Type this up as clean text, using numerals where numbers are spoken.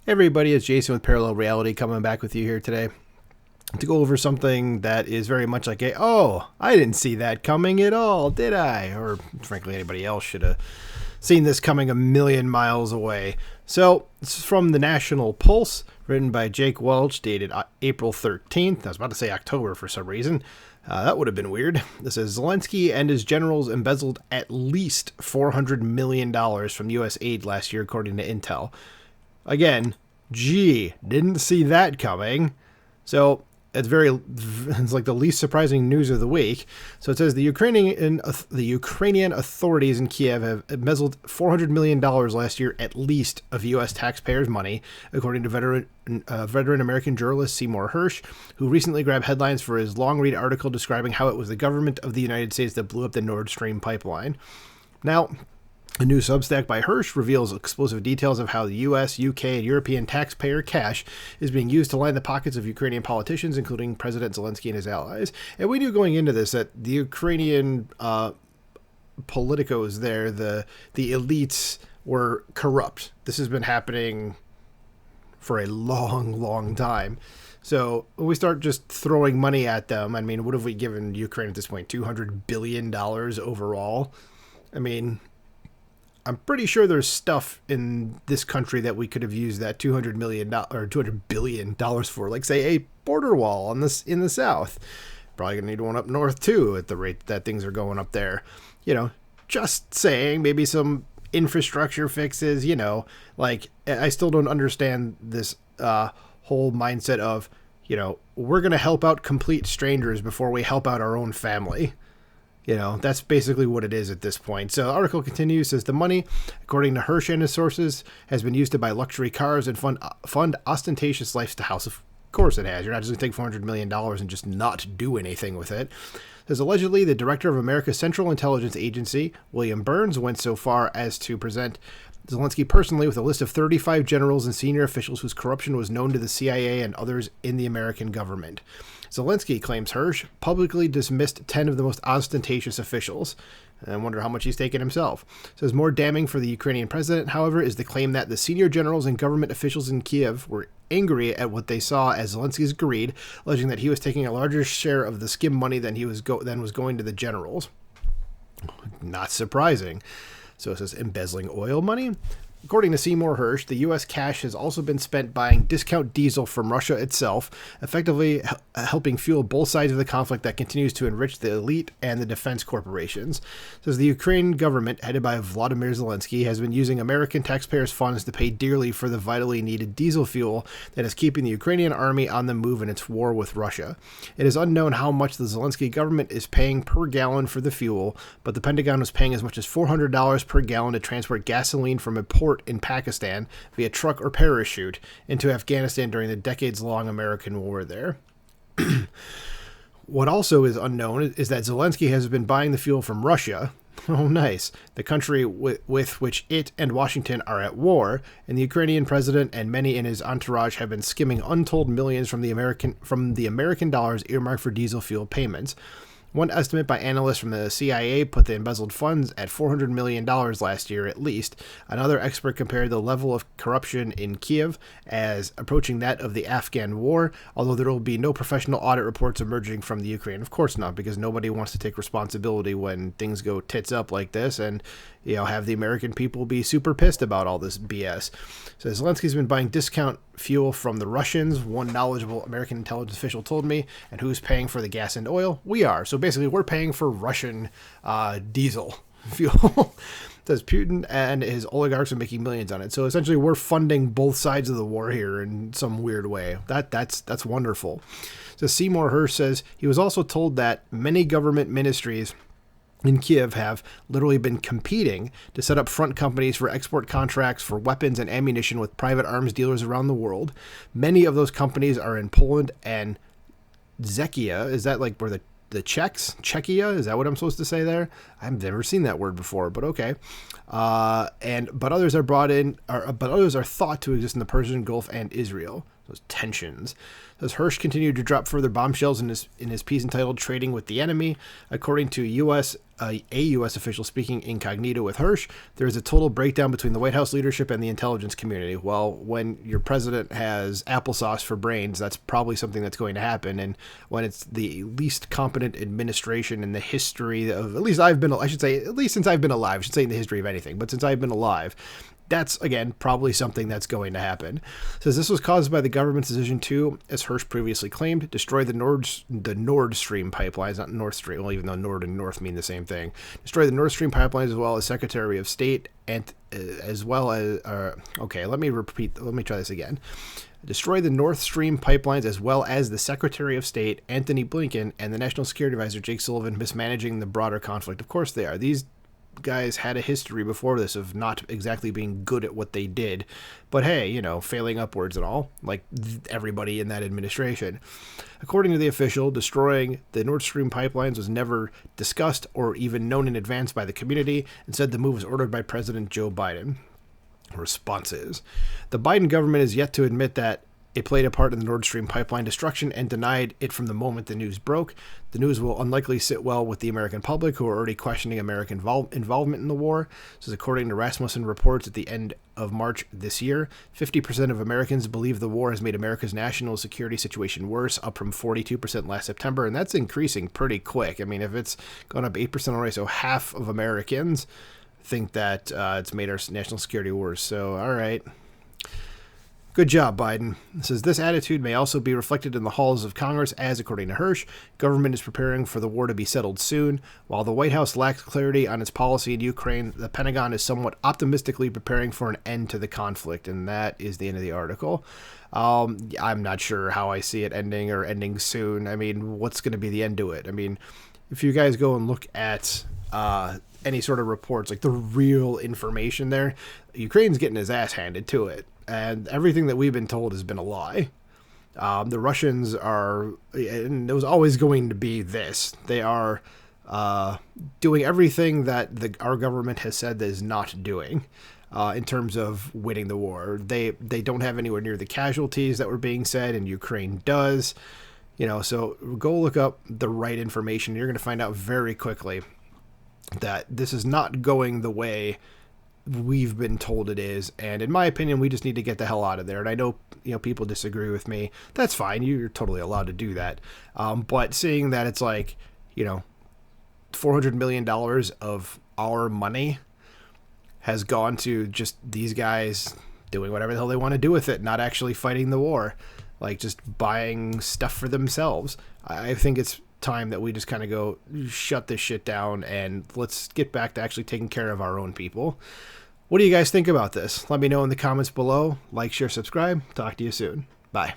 Hey everybody, it's Jason with Parallel Reality coming back with you here today to go over something that is very much like I didn't see that coming at all, did I? Or frankly, anybody else should have seen this coming a million miles away. So, it's from the National Pulse, written by Jake Welch, dated April 13th. I was about to say October for some reason. That would have been weird. This says Zelensky and his generals embezzled at least $400 million from U.S. aid last year, according to Intel. Again, didn't see that coming. So it's like the least surprising news of the week. So it says the Ukrainian authorities in Kiev have embezzled $400 million last year, at least, of U.S. taxpayers' money, according to veteran American journalist Seymour Hersh, who recently grabbed headlines for his long-read article describing how it was the government of the United States that blew up the Nord Stream pipeline. Now, a new Substack by Hersh reveals explosive details of how the U.S., U.K., and European taxpayer cash is being used to line the pockets of Ukrainian politicians, including President Zelensky and his allies. And we knew going into this that the Ukrainian politicos there, the elites, were corrupt. This has been happening for a long, long time. So when we start just throwing money at them, I mean, what have we given Ukraine at this point? $200 billion overall? I mean, I'm pretty sure there's stuff in this country that we could have used that $200 billion for, like, say, a border wall in the south. Probably gonna need one up north too, at the rate that things are going up there. You know, just saying, maybe some infrastructure fixes. You know, like, I still don't understand this whole mindset of, you know, we're gonna help out complete strangers before we help out our own family. You know, that's basically what it is at this point. So the article continues, says the money, according to Hersh and his sources, has been used to buy luxury cars and fund ostentatious lifestyles. Of course it has. You're not just going to take $400 million and just not do anything with it. Says allegedly the director of America's Central Intelligence Agency, William Burns, went so far as to present Zelensky personally with a list of 35 generals and senior officials whose corruption was known to the CIA and others in the American government. Zelensky, claims Hersh, publicly dismissed 10 of the most ostentatious officials. I wonder how much he's taken himself. Says more damning for the Ukrainian president, however, is the claim that the senior generals and government officials in Kiev were angry at what they saw as Zelensky's greed, alleging that he was taking a larger share of the skim money than was going to the generals. Not surprising. So it says embezzling oil money. According to Seymour Hersh, the U.S. cash has also been spent buying discount diesel from Russia itself, effectively helping fuel both sides of the conflict that continues to enrich the elite and the defense corporations. It says the Ukrainian government, headed by Volodymyr Zelensky, has been using American taxpayers' funds to pay dearly for the vitally needed diesel fuel that is keeping the Ukrainian army on the move in its war with Russia. It is unknown how much the Zelensky government is paying per gallon for the fuel, but the Pentagon was paying as much as $400 per gallon to transport gasoline from a port in Pakistan via truck or parachute into Afghanistan during the decades-long American war there. What also is unknown is that Zelensky has been buying the fuel from Russia. Oh, nice. The country with which it and Washington are at war, and the Ukrainian president and many in his entourage have been skimming untold millions from the American dollars earmarked for diesel fuel payments. One estimate by analysts from the CIA put the embezzled funds at $400 million last year at least. Another expert compared the level of corruption in Kiev as approaching that of the Afghan war, although there will be no professional audit reports emerging from the Ukraine. Of course not, because nobody wants to take responsibility when things go tits up like this and, you know, have the American people be super pissed about all this BS. So Zelensky's been buying discount fuel from the Russians, one knowledgeable American intelligence official told me. And who's paying for the gas and oil? We are. So basically, we're paying for Russian diesel fuel. Says Putin and his oligarchs are making millions on it. So essentially, we're funding both sides of the war here in some weird way. That's wonderful. So Seymour Hersh says he was also told that many government ministries in Kiev have literally been competing to set up front companies for export contracts for weapons and ammunition with private arms dealers around the world. Many of those companies are in Poland and Czechia. Is that like where the Czechs? Czechia? Is that what I'm supposed to say there? I've never seen that word before, but okay. But others are thought to exist in the Persian Gulf and Israel. those tensions. As Hirsch continued to drop further bombshells in his piece entitled "Trading with the Enemy," according to a U.S. official speaking incognito with Hirsch, there is a total breakdown between the White House leadership and the intelligence community. Well, when your president has applesauce for brains, that's probably something that's going to happen. And when it's the least competent administration in the history of, at least since I've been alive, I should say in the history of anything, but since I've been alive, that's, again, probably something that's going to happen. It says this was caused by the government's decision to, as Hirsch previously claimed, destroy the Nord Stream pipelines, not North Stream, well, even though Nord and North mean the same thing. Destroy the Nord Stream pipelines as well as Secretary of State and as well as, let me try this again. Destroy the Nord Stream pipelines as well as the Secretary of State, Antony Blinken, and the National Security Advisor, Jake Sullivan, mismanaging the broader conflict. Of course they are. These guys had a history before this of not exactly being good at what they did, but hey, failing upwards and all, like everybody in that administration. According to the official, destroying the Nord Stream pipelines was never discussed or even known in advance by the community, and said the move was ordered by President Joe Biden. Response is, the Biden government is yet to admit that it played a part in the Nord Stream pipeline destruction and denied it from the moment the news broke. The news will unlikely sit well with the American public, who are already questioning American involvement in the war. This is according to Rasmussen reports at the end of March this year. 50% of Americans believe the war has made America's national security situation worse, up from 42% last September, and that's increasing pretty quick. I mean, if it's gone up 8% already, so half of Americans think that it's made our national security worse. So, all right. Good job, Biden. It says this attitude may also be reflected in the halls of Congress as, according to Hirsch, government is preparing for the war to be settled soon. While the White House lacks clarity on its policy in Ukraine, the Pentagon is somewhat optimistically preparing for an end to the conflict, and that is the end of the article. I'm not sure how I see it ending or ending soon. I mean, what's going to be the end to it? I mean, if you guys go and look at any sort of reports, like the real information there, Ukraine's getting his ass handed to it. And everything that we've been told has been a lie. The Russians are, and it was always going to be this, they are doing everything that our government has said that is not doing in terms of winning the war. They don't have anywhere near the casualties that were being said, and Ukraine does. So go look up the right information. You're going to find out very quickly that this is not going the way we've been told it is, and in my opinion, we just need to get the hell out of there. And I know people disagree with me. That's fine. You're totally allowed to do that. But seeing that it's like $400 million of our money has gone to just these guys doing whatever the hell they want to do with it, not actually fighting the war, like just buying stuff for themselves. I think it's time that we just kind of go shut this shit down and let's get back to actually taking care of our own people. What do you guys think about this? Let me know in the comments below. Like, share, subscribe. Talk to you soon. Bye.